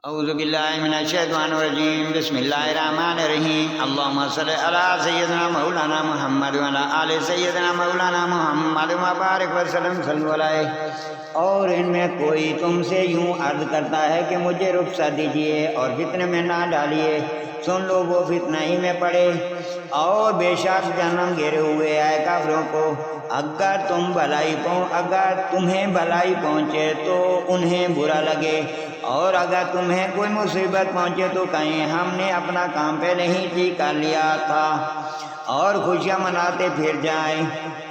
اعوذ باللہ من الشیطان الرجیم بسم اللہ الرحمن الرحیم اللہم صلی علی سیدنا مولانا محمد وعلی آل سیدنا مولانا محمد وبارک وسلم صلی اللہ علیہ۔ اور ان میں کوئی تم سے یوں عرض کرتا ہے کہ مجھے رخصت دیجیے اور فتنے میں نہ ڈالیے، سن لو وہ فتنہ ہی میں پڑے، اور بے شک جہنم گھیرے ہوئے ہے کافروں کو۔ اگر تمہیں بھلائی پہنچے تو انہیں برا لگے، اور اگر تمہیں کوئی مصیبت پہنچے تو کہیں ہم نے اپنا کام پہلے ہی ٹھیک کر لیا تھا، اور خوشیاں مناتے پھر جائیں۔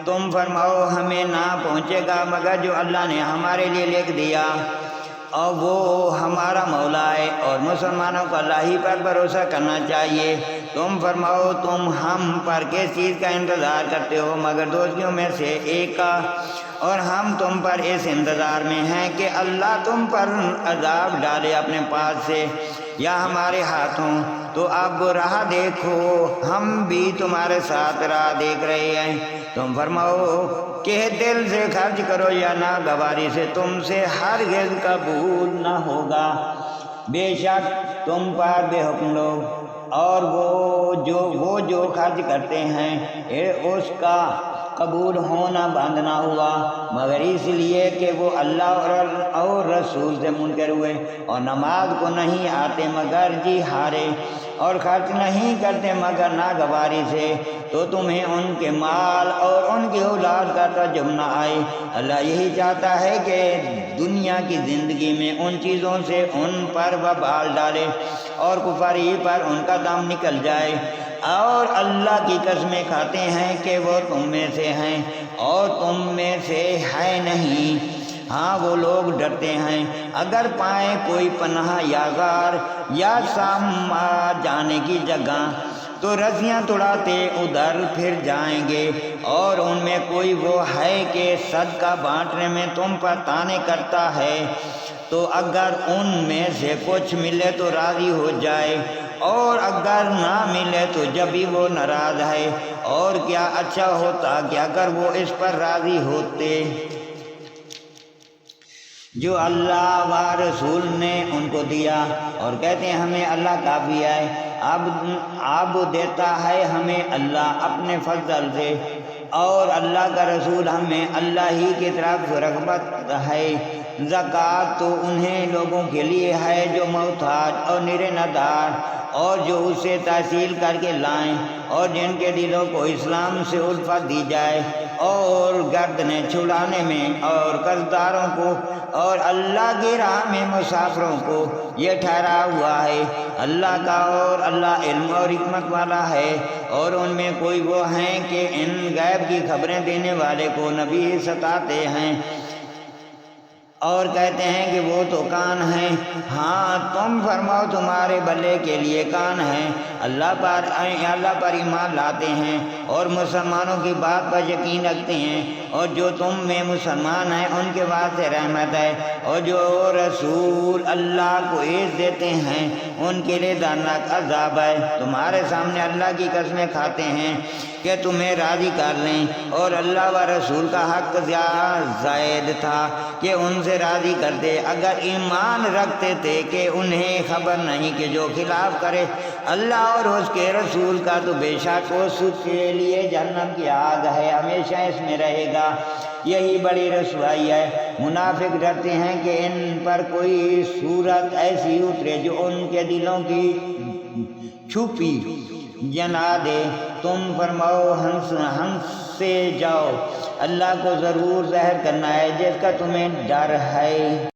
تم فرماؤ ہمیں نہ پہنچے گا مگر جو اللہ نے ہمارے لیے لکھ دیا، اور وہ ہمارا مولا ہے، اور مسلمانوں کو اللہ ہی پر بھروسہ کرنا چاہیے۔ تم فرماؤ تم ہم پر کس چیز کا انتظار کرتے ہو مگر دوستیوں میں سے ایک کا، اور ہم تم پر اس انتظار میں ہیں کہ اللہ تم پر عذاب ڈالے اپنے پاس سے یا ہمارے ہاتھوں۔ تو اب راہ دیکھو، ہم بھی تمہارے ساتھ راہ دیکھ رہے ہیں۔ تم فرماؤ کہ دل سے خرچ کرو یا ناگواری سے تم سے ہرگز قبول نہ ہوگا، بے شک تم پر بے حکم لوگ، اور وہ جو خرچ کرتے ہیں اس کا قبول ہونا بند نہ ہوا مگر اس لیے کہ وہ اللہ اور رسول سے منکر ہوئے، اور نماز کو نہیں آتے مگر جی ہارے، اور خرچ نہیں کرتے مگر ناگواری سے، تو تمہیں ان کے مال اور ان کی اولاد کا تعجب نہ آئے۔ اللہ یہی چاہتا ہے کہ دنیا کی زندگی میں ان چیزوں سے ان پر وبال ڈالے اور کفاری پر ان کا دم نکل جائے، اور اللہ کی قسمیں کھاتے ہیں کہ وہ تم میں سے ہیں اور تم میں سے ہے نہیں۔ ہاں وہ لوگ ڈرتے ہیں اگر پائیں کوئی پناہ یا غار یا ساما جانے کی جگہ تو رسیاں توڑاتے ادھر پھر جائیں گے، اور ان میں کوئی وہ ہے کہ صدقہ بانٹنے میں تم پر طعنے کرتا ہے تو اگر ان میں سے کچھ ملے تو راضی ہو جائے، اور اگر نہ ملے تو جب بھی وہ ناراض ہے، اور کیا اچھا ہوتا کہ اگر وہ اس پر راضی ہوتے جو اللہ و رسول نے ان کو دیا، اور کہتے ہیں ہمیں اللہ کافی ہے۔ اب دیتا ہے ہمیں اللہ اپنے فضل سے، اور اللہ کا رسول ہمیں اللہ ہی کی طرف رغبت ہے۔ زکوٰۃ تو انہیں لوگوں کے لیے ہے جو محتاج اور نرے ندار، اور جو اسے تحصیل کر کے لائیں، اور جن کے دلوں کو اسلام سے الفت دی جائے، اور گردنیں چھڑانے میں اور قرضداروں کو اور اللہ کی راہ میں مسافروں کو یہ ٹھہرا ہوا ہے اللہ کا، اور اللہ علم اور حکمت والا ہے۔ اور ان میں کوئی وہ ہیں کہ ان غیب کی خبریں دینے والے کو نبی ستاتے ہیں اور کہتے ہیں کہ وہ تو کان ہیں۔ ہاں تم فرماؤ تمہارے بھلے کے لیے کان ہیں، اللہ پر ایمان لاتے ہیں اور مسلمانوں کی بات پر یقین رکھتے ہیں، اور جو تم میں مسلمان ہیں ان کے واسطے رحمت ہے، اور جو رسول اللہ کو عزت دیتے ہیں ان کے لیے دردناک عذاب ہے۔ تمہارے سامنے اللہ کی قسمیں کھاتے ہیں کہ تمہیں راضی کر لیں، اور اللہ و رسول کا حق زائد تھا کہ ان سے راضی کرتے اگر ایمان رکھتے تھے کہ انہیں خبر نہیں کہ جو خلاف کرے اللہ اور اس کے رسول کا تو بے شک اس کے لیے جہنم کی آگ ہے، ہمیشہ اس میں رہے گا، یہی بڑی رسوائی ہے۔ منافق ڈرتے ہیں کہ ان پر کوئی صورت ایسی اترے جو ان کے دلوں کی چھپی جنا دے۔ تم فرماؤ ہنس سے جاؤ، اللہ کو ضرور ظاہر کرنا ہے جس کا تمہیں ڈر ہے۔